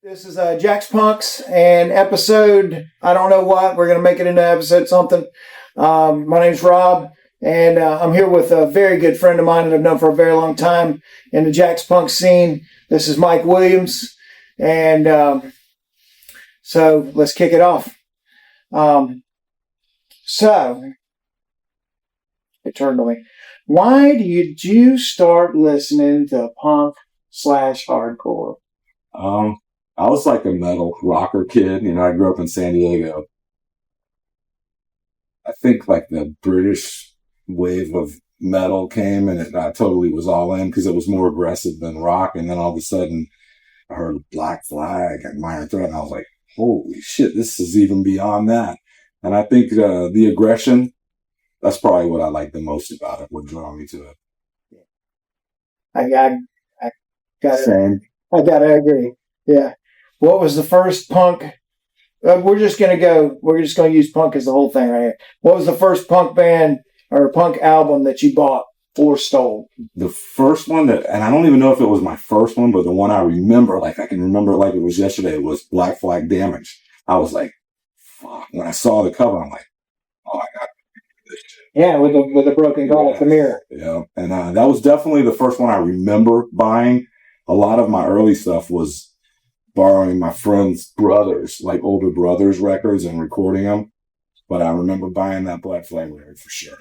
This is JaxPunx and episode, I don't know what, we're going to make it into episode something. My name's Rob, and I'm here with a very good friend of mine that I've known for a very long time in the JaxPunx scene. This is Mike Williams, and so let's kick it off. So, it turned to me. Why did you start listening to punk/hardcore? I was like a metal rocker kid. You know, I grew up in San Diego. I think like the British wave of metal came and I totally was all in because it was more aggressive than rock. And then all of a sudden I heard Black Flag and Minor Threat and I was like, holy shit, this is even beyond that. And I think the aggression, that's probably what I like the most about it, what drew me to it. I gotta agree. Yeah. What was the first punk? We're just gonna use punk as the whole thing right here. What was the first punk band or punk album that you bought or stole? The first one and I don't even know if it was my first one, but the one I remember, like I can remember it like it was yesterday, was Black Flag Damage. I was like, fuck. When I saw the cover, I'm like, oh my God. Yeah, with a broken glass, the mirror. Yeah, and that was definitely the first one I remember buying. A lot of my early stuff was borrowing my friends' brothers, like older brothers' records and recording them. But I remember buying that Black Flag record for sure.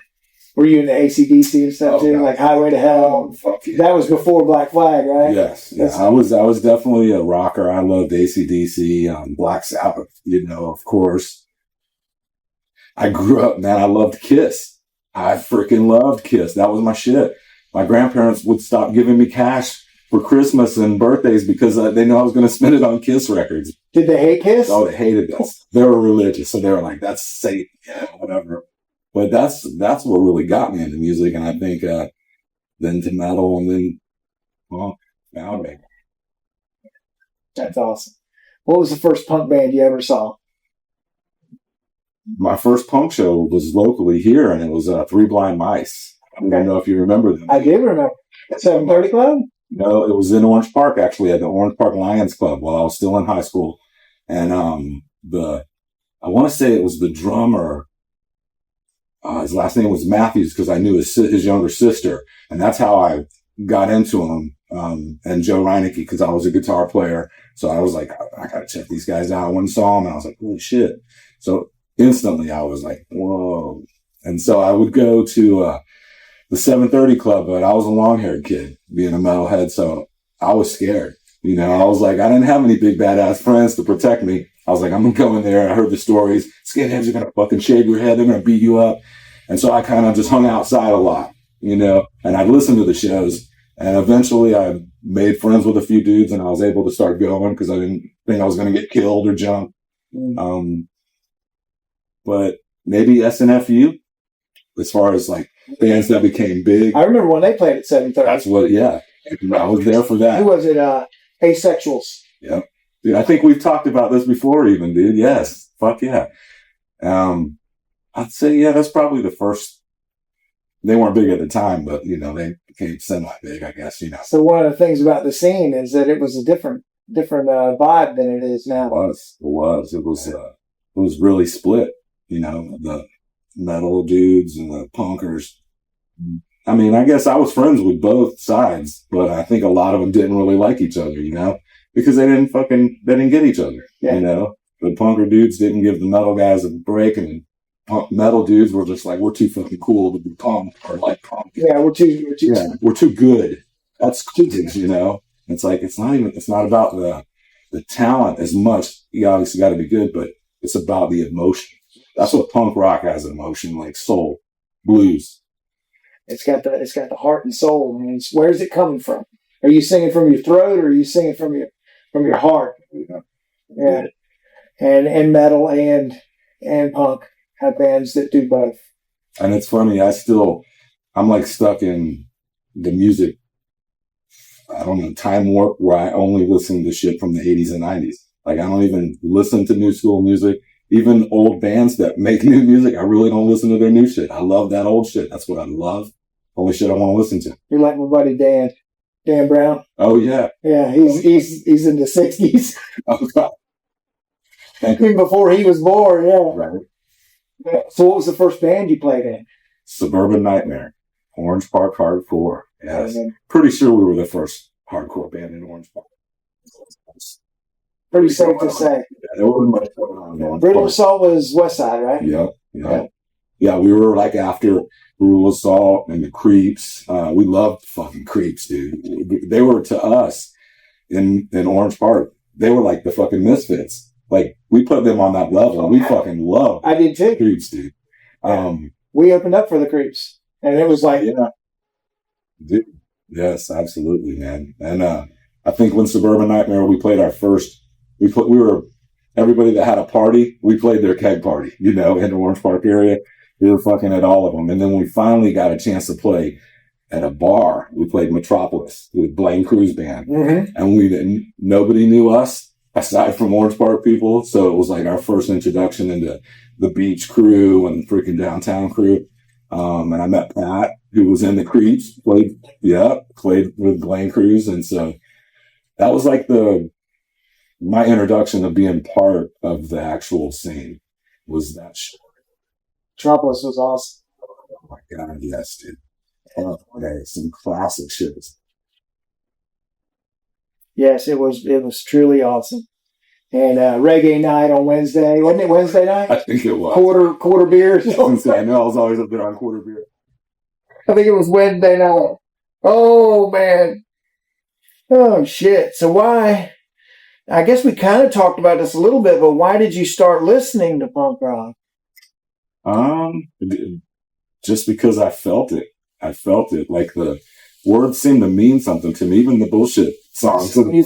Were you into AC/DC and stuff too? God. Like Highway to Hell? Oh, fuck yeah. That was before Black Flag, right? Yes. Yeah. I was definitely a rocker. I loved AC/DC, Black Sabbath, you know, of course. I grew up, man, I loved Kiss. I freaking loved Kiss. That was my shit. My grandparents would stop giving me cash for Christmas and birthdays because they knew I was going to spend it on Kiss records. Did they hate Kiss? Oh, they hated us. They were religious, so they were like, "That's Satan," yeah, whatever. But that's what really got me into music, and I think then to metal, and then now me. That's awesome. What was the first punk band you ever saw? My first punk show was locally here, and it was Three Blind Mice. I don't know if you remember them. I do remember. 730 Club? No, it was in Orange Park, actually, at the Orange Park Lions Club while I was still in high school. And I want to say it was the drummer. His last name was Matthews because I knew his younger sister. And that's how I got into him. And Joe Reinecke because I was a guitar player. So I was like, I got to check these guys out. One saw him and I was like, holy shit. So instantly I was like, whoa. And so I would go to the 730 Club, but I was a long-haired kid being a metalhead, so I was scared. You know, I was like, I didn't have any big badass friends to protect me. I was like, I'm going to go in there. I heard the stories. Skinheads are going to fucking shave your head. They're going to beat you up. And so I kind of just hung outside a lot, you know, and I'd listen to the shows. And eventually I made friends with a few dudes and I was able to start going because I didn't think I was going to get killed or jumped. But maybe SNFU, as far as like bands that became big. I remember when they played at 730. That's what, yeah. I was there for that. Who was it? Asexuals. Yep. Dude, I think we've talked about this before even, dude. Yes. Fuck yeah. I'd say, yeah, that's probably the first. They weren't big at the time, but, you know, they became semi-big, I guess, you know. So one of the things about the scene is that it was a different vibe than it is now. It was. It was really split, you know, the metal dudes and the punkers. I mean, I guess I was friends with both sides, but I think a lot of them didn't really like each other, you know, because they didn't get each other, you know. The punker dudes didn't give the metal guys a break, and metal dudes were just like, we're too fucking cool to be punk or like punk. Yeah, we're too good. That's kids, you know. It's like, it's not about the talent as much. You obviously got to be good, but it's about the emotion. That's what punk rock has, emotion, like soul, blues. It's got the heart and soul. I mean, where's it coming from? Are you singing from your throat or are you singing from your heart? Yeah. And metal and punk have bands that do both. And it's funny, I'm like stuck in the music, I don't know, time warp where I only listen to shit from the 80s and 90s. Like, I don't even listen to new school music. Even old bands that make new music, I really don't listen to their new shit. I love that old shit. That's what I love. Only shit I want to listen to. You're like my buddy Dan Brown. Oh yeah. Yeah, he's in the 60s. Oh God. Even before he was born, yeah. Right. So what was the first band you played in? Suburban Nightmare. Orange Park Hardcore. Yes. Pretty sure we were the first hardcore band in Orange Park. Pretty safe to say. Yeah, there wasn't much going on. Brutal Assault was West Side, right? Yeah, we were like after Brutal Assault and the Creeps. We loved fucking Creeps, dude. They were to us in Orange Park. They were like the fucking Misfits. Like, we put them on that level. We fucking loved I did too. Creeps, dude. We opened up for the Creeps. And it was like... Yeah. Dude, yes, absolutely, man. And I think when Suburban Nightmare, we played our first... We were... Everybody that had a party, we played their keg party, in the Orange Park area. We were fucking at all of them. And then we finally got a chance to play at a bar. We played Metropolis with Blaine Crew's band. Mm-hmm. And nobody knew us aside from Orange Park people. So it was like our first introduction into the Beach Crew and freaking Downtown Crew. And I met Pat, who was in the Creeps, played with Blaine Crew's. And so that was like my introduction of being part of the actual scene was that show. Metropolis was awesome. Oh my God, yes, dude. Okay, some classic shit. Yes, it was truly awesome. And reggae night on Wednesday, wasn't it Wednesday night? I think it was. Quarter beers. I know I was always up there on quarter beer. I think it was Wednesday night. Oh man. Oh shit. So why? I guess we kind of talked about this a little bit, but why did you start listening to punk rock? Just because I felt it. Like the words seemed to mean something to me, even the bullshit songs. When you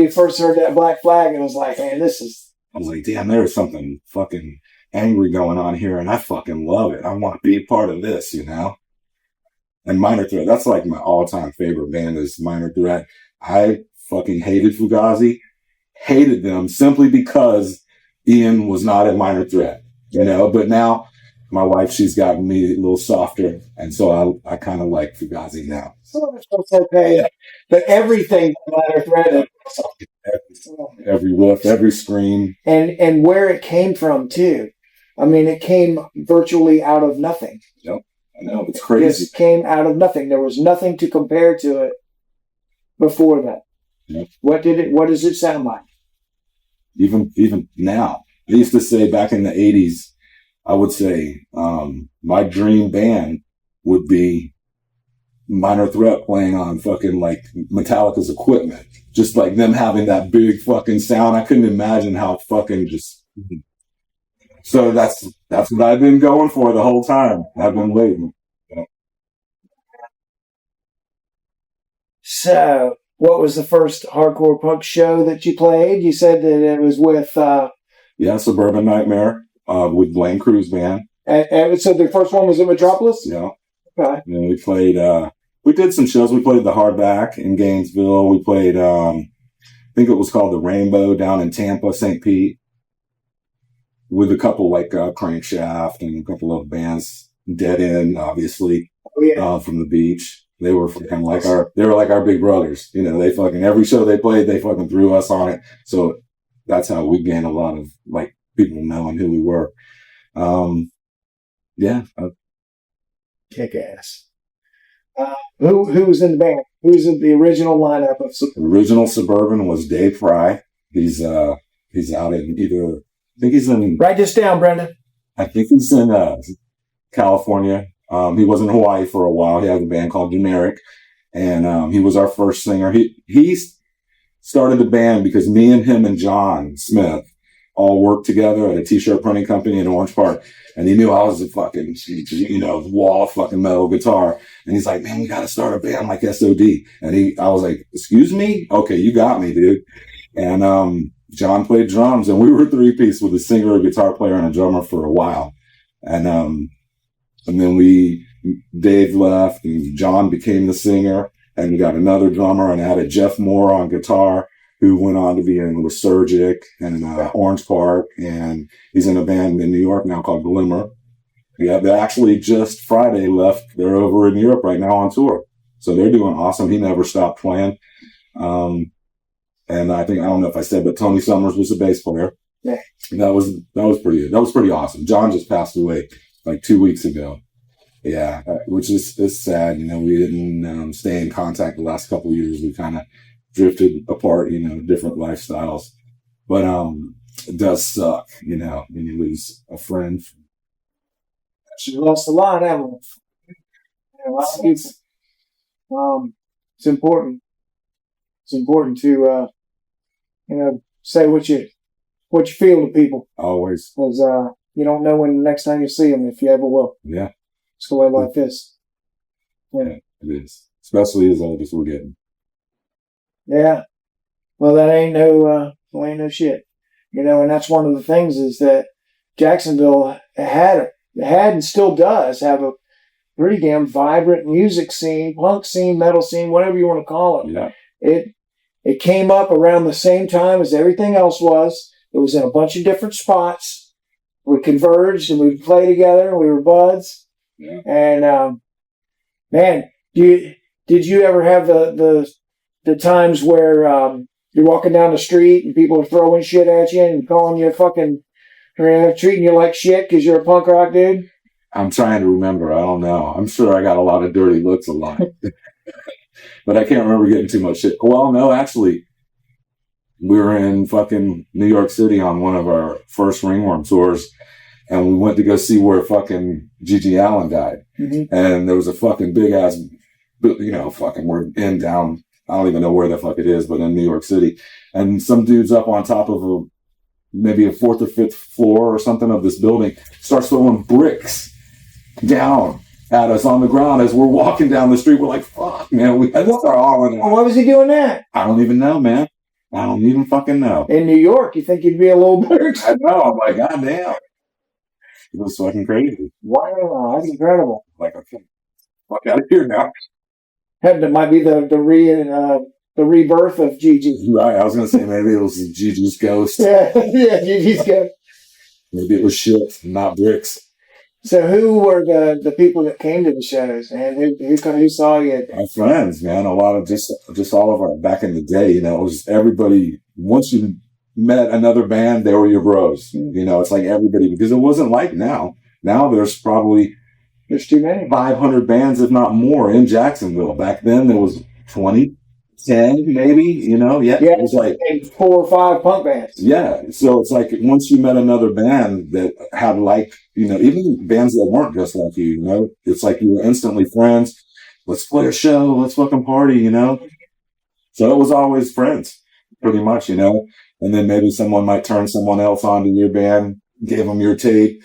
first heard that Black Flag, it was like, man, I was like, damn, there is something fucking angry going on here, and I fucking love it. I want to be a part of this, And Minor Threat, that's like my all-time favorite band is Minor Threat. I fucking hated Fugazi. Hated them simply because Ian was not a Minor Threat, But now my wife, she's gotten me a little softer, and so I kind of like Fugazi now. So it's okay, but everything Minor Threat, every woof, every scream, and where it came from too. I mean, it came virtually out of nothing. Yep, I know, it's crazy. It came out of nothing. There was nothing to compare to it before that. Yep. What does it sound like? Even now, I used to say back in the 80s, I would say my dream band would be Minor Threat playing on fucking like Metallica's equipment, just like them having that big fucking sound. I couldn't imagine how fucking just. So that's what I've been going for the whole time. I've been waiting. So, what was the first hardcore punk show that you played? You said that it was with... Suburban Nightmare with Blaine Crew's band. And so the first one was at Metropolis? Yeah. Okay. And we played... we did some shows. We played the Hardback in Gainesville. We played... I think it was called the Rainbow down in Tampa, St. Pete. With a couple like Crankshaft and a couple of bands. Dead End, obviously. Oh, yeah. From the Beach. They were fucking like our big brothers. They fucking, every show they played, they fucking threw us on it. So that's how we gained a lot of like people knowing who we were. Kick ass. Who was in the band? Who was in the original lineup of Suburban? Original Suburban was Dave Fry. He's out in either, I think he's in. Write this down, Brenda. I think he's in California. He was in Hawaii for a while. He had a band called Generic, and he was our first singer. He started the band because me and him and John Smith all worked together at a t-shirt printing company in Orange Park, and he knew I was a fucking, wall of fucking metal guitar, and he's like, man, we got to start a band like SOD, and I was like, excuse me? Okay, you got me, dude. And John played drums, and we were a three-piece with a singer, a guitar player, and a drummer for a while, and then we Dave left and John became the singer, and we got another drummer and added Jeff Moore on guitar, who went on to be in Lysergic and Orange Park, and he's in a band in New York now called Glimmer. Yeah, they actually just Friday left. They're over in Europe right now on tour, so they're doing awesome. He never stopped playing. And I don't know if I said, but Tony Summers was the bass player. Yeah, that was pretty awesome. John just passed away like 2 weeks ago. Yeah, which is sad. We didn't stay in contact the last couple of years. We kind of drifted apart, different lifestyles. But it does suck, when you lose a friend. She lost a lot, haven't we? A lot of people. It's important. It's important to say what you feel to people. Always. Because you don't know when the next time you see them, if you ever will. Yeah. It's the way life is. Yeah, it is. Especially as old as we're getting. Yeah. Well, that ain't no shit. And that's one of the things is that Jacksonville had and still does have a pretty damn vibrant music scene, punk scene, metal scene, whatever you want to call it. Yeah. It came up around the same time as everything else was. It was in a bunch of different spots. We converged and we would play together. We were buds. Yeah. And man, did you ever have the times where you're walking down the street and people are throwing shit at you and calling you fucking, treating you like shit because you're a punk rock dude? I'm trying to remember. I don't know. I'm sure I got a lot of dirty looks a lot. But I can't remember getting too much shit. Well, no, actually, we were in fucking New York City on one of our first Ringworm tours, and we went to go see where fucking Gigi Allen died. Mm-hmm. And there was a fucking big ass, we're in down, I don't even know where the fuck it is, but in New York City. And some dude's up on top of maybe a fourth or fifth floor or something of this building, starts throwing bricks down at us on the ground as we're walking down the street. We're like, fuck, man. We had to start all in. Why was he doing that? I don't even know, man. I don't even fucking know. In New York, you think he'd be a little bird? I know. I'm like, goddamn. It was fucking crazy. Wow, that's incredible. Like, okay, fuck out of here now. That might be the rebirth of Gigi. Right. I was going to say maybe it was Gigi's ghost. Yeah, Gigi's ghost. Maybe it was shit, not bricks. So who were the people that came to the shows, and who saw you? Our friends, man. A lot of just all of our back in the day. It was everybody. Once you met another band, they were your bros. Mm-hmm. It's like everybody, because it wasn't like now. Now there's too many, 500 bands, if not more, in Jacksonville. Back then there was 20, 10 maybe. Yeah. It was like 4 or 5 punk bands. Yeah. So it's like once you met another band that had even bands that weren't just like you, it's like you were instantly friends. Let's play a show. Let's fucking party, So it was always friends, pretty much, And then maybe someone might turn someone else onto your band, gave them your tape.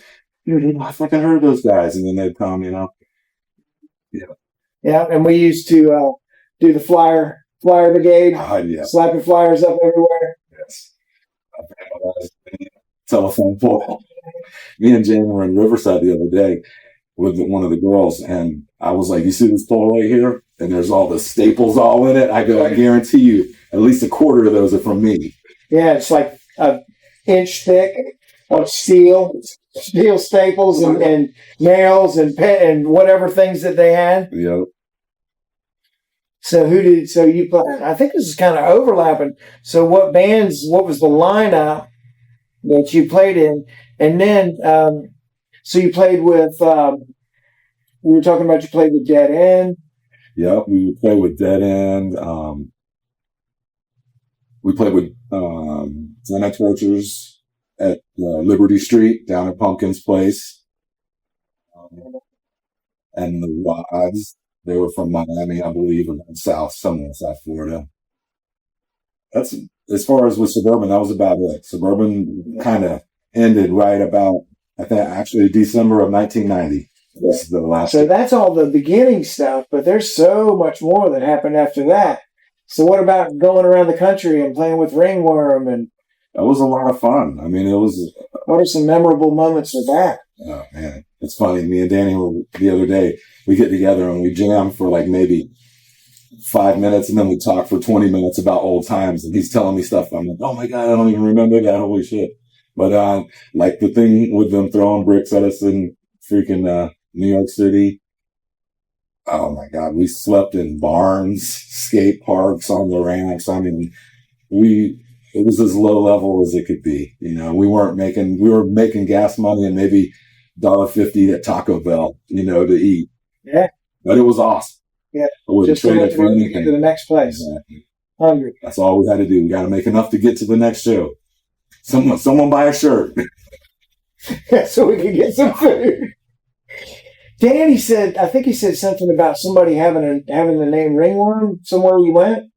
I fucking heard those guys. And then they'd come, Yeah. Yeah. And we used to do the flyer brigade, Yeah. slapping flyers up everywhere. Yes. Telephone pole. Me and Jamie were in Riverside the other day with one of the girls, and I was like, you see this pole right here? And there's all the staples all in it. I go, I guarantee you, at least a quarter of those are from me. Yeah, it's like an inch thick of steel staples and nails and whatever things that they had. Yep. So you play? I think this is kind of overlapping. So what was the lineup that you played in? And then, so you played with, we were talking about you played with Dead End. Yep, we would play with Dead End. We played with Planet Tortures at Liberty Street down at Pumpkin's Place. And the Rods, they were from Miami, I believe, or somewhere in South Florida. That's, as far as with Suburban, that was about it. Suburban kind of ended right about, I think, actually December of 1990. This is the last. So that's all the beginning stuff, but there's so much more that happened after that. So what about going around the country and playing with Ringworm and That was a lot of fun. I mean, it was. What are some memorable moments with that? Oh man, it's funny. Me and Danny the other day, we get together and we jam for like maybe 5 minutes, and then we talk for 20 minutes about old times. And he's telling me stuff. I'm like, oh my god, I don't even remember that. Holy shit! But like the thing with them throwing bricks at us in freaking New York City. Oh my god, we slept in barns, skate parks, on the ramps. I mean, it was as low level as it could be. You know, we were making gas money and maybe $1.50 at Taco Bell, you know, to eat. Yeah. But it was awesome. Yeah. I wouldn't Just to trade it for anything. to the next place. Exactly. Hungry. That's all we had to do. We got to make enough to get to the next show. Someone buy a shirt. So we can get some food. Danny said, I think he said something about somebody having the name Ringworm somewhere you went.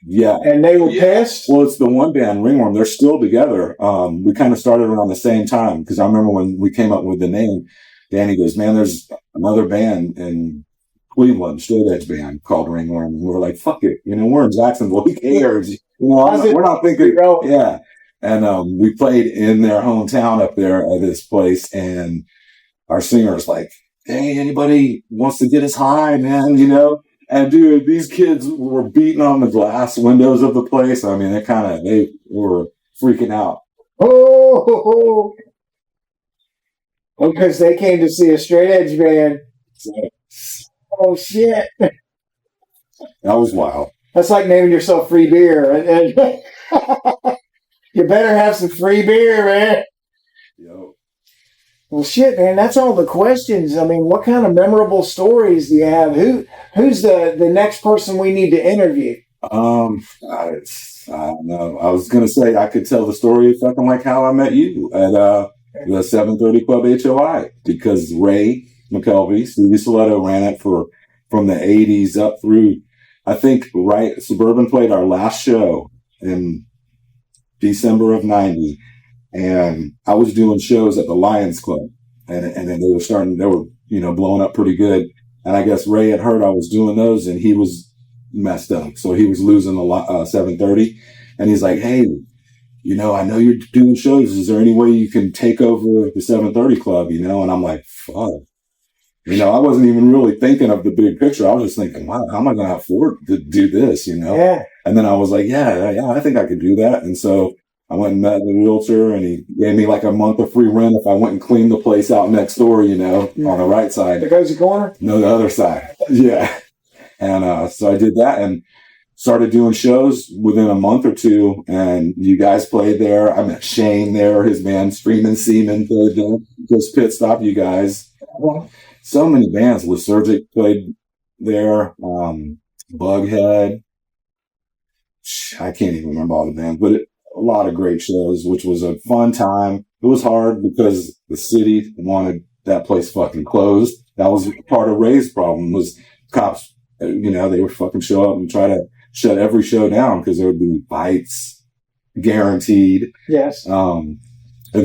Yeah. And they were pissed? Well, it's the one band, Ringworm. They're still together. We kind of started around the same time because I remember when we came up with the name, Danny goes, man, there's another band in Cleveland, straight edge band called Ringworm. And we were like, fuck it. You know, we're in Jacksonville. Who cares? You know, we're not thinking, yeah. And we played in their hometown up there at this place. And our singer's like, hey, anybody wants to get us high, man, you know? And dude, these kids were beating on the glass windows of the place. I mean, they were freaking out. Oh, because they came to see a straight edge band. Oh shit! That was wild. That's like naming yourself free beer. And you better have some free beer, man. Yo. Well, shit, man. That's all the questions. I mean, what kind of memorable stories do you have? Who's the next person we need to interview? I don't know. I was gonna say I could tell the story of fucking like how I met you at the 730 Club HOI because Ray McKelvey, Stevie Soletto ran it from the 80s up through I think Suburban played our last show in December of 90. And I was doing shows at the Lions Club, and then they were, you know, blowing up pretty good. And I guess Ray had heard I was doing those, and he was messed up, so he was losing the 730. And he's like, "Hey, you know, I know you're doing shows. Is there any way you can take over the 730 Club?" You know, and I'm like, "Fuck." You know, I wasn't even really thinking of the big picture. I was just thinking, wow, how am I going to afford to do this? You know? Yeah. And then I was like, yeah, I think I could do that. And so I went and met the realtor, and he gave me like a month of free rent if I went and cleaned the place out next door, you know, on the right side. There goes the corner? No, the other side. Yeah. And so I did that and started doing shows within a month or two. And you guys played there. I met Shane there, his band, Streamin' Seaman, played there. Just pit stop you guys. So many bands. Lysergic played there. Bughead. I can't even remember all the bands, but a lot of great shows, which was a fun time. It was hard because the city wanted that place fucking closed. That was part of Ray's problem was cops, you know, they would fucking show up and try to shut every show down because there would be fights guaranteed. Yes. And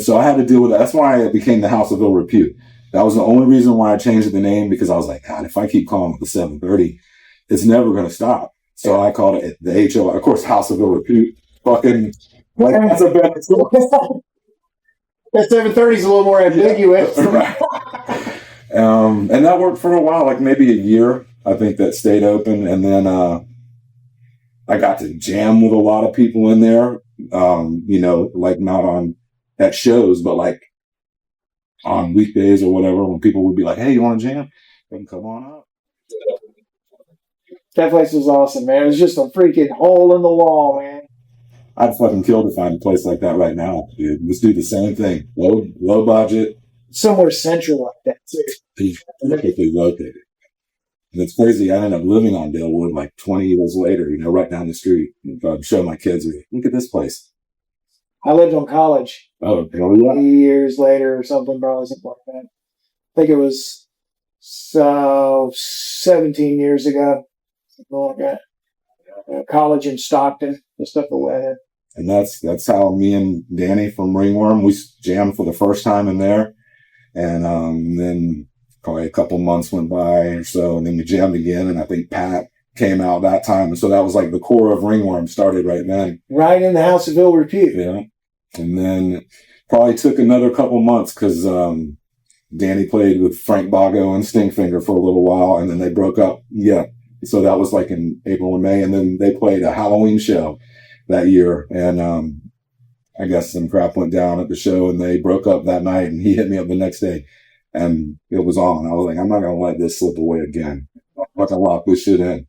so I had to deal with that. That's why it became the House of Ill Repute. That was the only reason why I changed the name, because I was like, God, if I keep calling it the 730, it's never going to stop. So I called it the HOI, of course, House of Ill Repute. Fucking, like, that's a better story. That 730 is a little more ambiguous. Yeah, right. And that worked for a while, like maybe a year. I think that stayed open. And then I got to jam with a lot of people in there, you know, like not at shows, but like on weekdays or whatever, when people would be like, hey, you want to jam? They can come on up. That place was awesome, man. It was just a freaking hole in the wall, man. I'd fucking kill to find a place like that right now, dude. Let's do the same thing. Low budget. Somewhere central like that, too. Perfectly located. And it's crazy. I ended up living on Dalewood like 20 years later, you know, right down the street. I'd show my kids, look at this place. I lived on College. Oh, yeah. Years later or something, probably something like that. I think it was 17 years ago. Something like that. College in Stockton, just up the way. And that's how me and Danny from Ringworm, we jammed for the first time in there. And then probably a couple months went by or so, and then we jammed again. And I think Pat came out that time. And so that was like the core of Ringworm started right then. Right in the House of Ill Repute. Yeah. And then probably took another couple months because Danny played with Frank Bago and Stingfinger for a little while, and then they broke up. Yeah. So that was like in April and May, and then they played a Halloween show that year, and I guess some crap went down at the show, and they broke up that night, and he hit me up the next day, and it was on. I was like, I'm not going to let this slip away again. I'm not going to lock this shit in.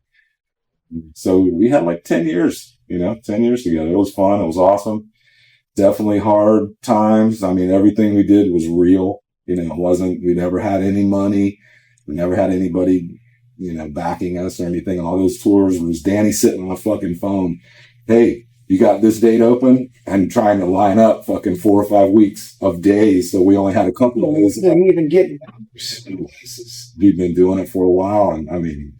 So we had like 10 years, 10 years together. It was fun. It was awesome. Definitely hard times. I mean, everything we did was real. We never had any money. We never had anybody, backing us or anything. On all those tours, it was Danny sitting on the fucking phone. Hey, you got this date open, and trying to line up fucking 4 or 5 weeks of days. So we only had a couple of days. Didn't even get. He'd been doing it for a while. And I mean,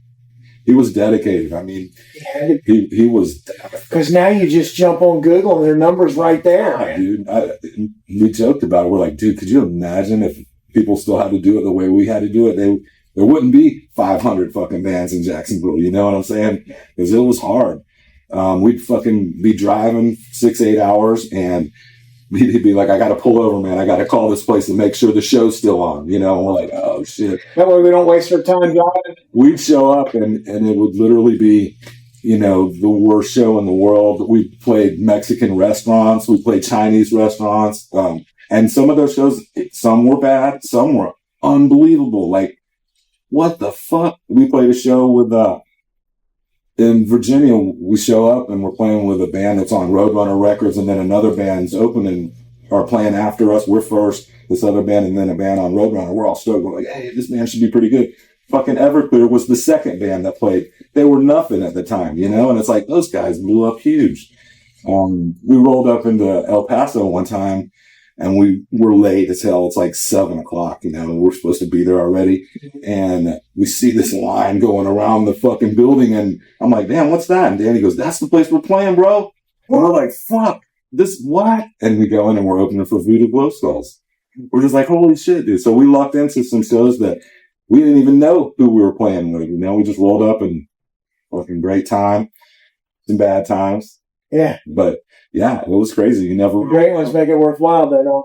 he was dedicated. I mean, he was. Because now you just jump on Google and their number's right there. Yeah, dude, we joked about it. We're like, dude, could you imagine if people still had to do it the way we had to do it? There wouldn't be 500 fucking bands in Jacksonville. You know what I'm saying? Because it was hard. We'd fucking be driving 6-8 hours, and he'd be like, I got to pull over, man. I got to call this place to make sure the show's still on, and we're like, oh shit. That way we don't waste our time driving. We'd show up and it would literally be, the worst show in the world. We played Mexican restaurants. We played Chinese restaurants. And some of those shows, some were bad. Some were unbelievable. Like, what the fuck? We played a show with, in Virginia, we show up and we're playing with a band that's on Roadrunner Records, and then another band's opening or playing after us. We're first, this other band, and then a band on Roadrunner. We're all stoked. We're like, hey, this band should be pretty good. Fucking Everclear was the second band that played. They were nothing at the time, and it's like, those guys blew up huge. We rolled up into El Paso one time, and we were late as hell. It's like 7:00, we're supposed to be there already. And we see this line going around the fucking building, and I'm like, damn, what's that? And Danny goes, that's the place we're playing, bro. And we're like, fuck, this what? And we go in and we're opening for Voodoo Glow Skulls. We're just like, holy shit, dude. So we locked into some shows that we didn't even know who we were playing with. We just rolled up and fucking great time. Some bad times. Yeah. But yeah, it was crazy. You never. The great ones make it worthwhile, though.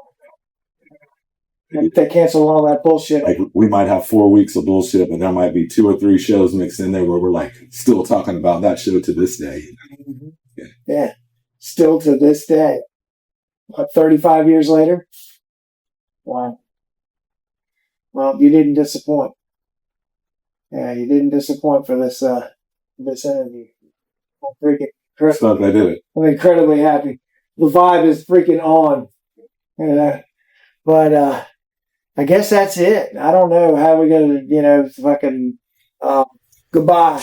They cancel all that bullshit. Like, we might have 4 weeks of bullshit, but there might be 2 or 3 shows mixed in there where we're like still talking about that show to this day. Mm-hmm. Yeah. Still to this day. What, 35 years later? Wow. Well, you didn't disappoint. Yeah, you didn't disappoint for this interview. I'm freaking Stuff, I did it. I'm incredibly happy. The vibe is freaking on. But I guess that's it. I don't know how we're gonna, fucking goodbye.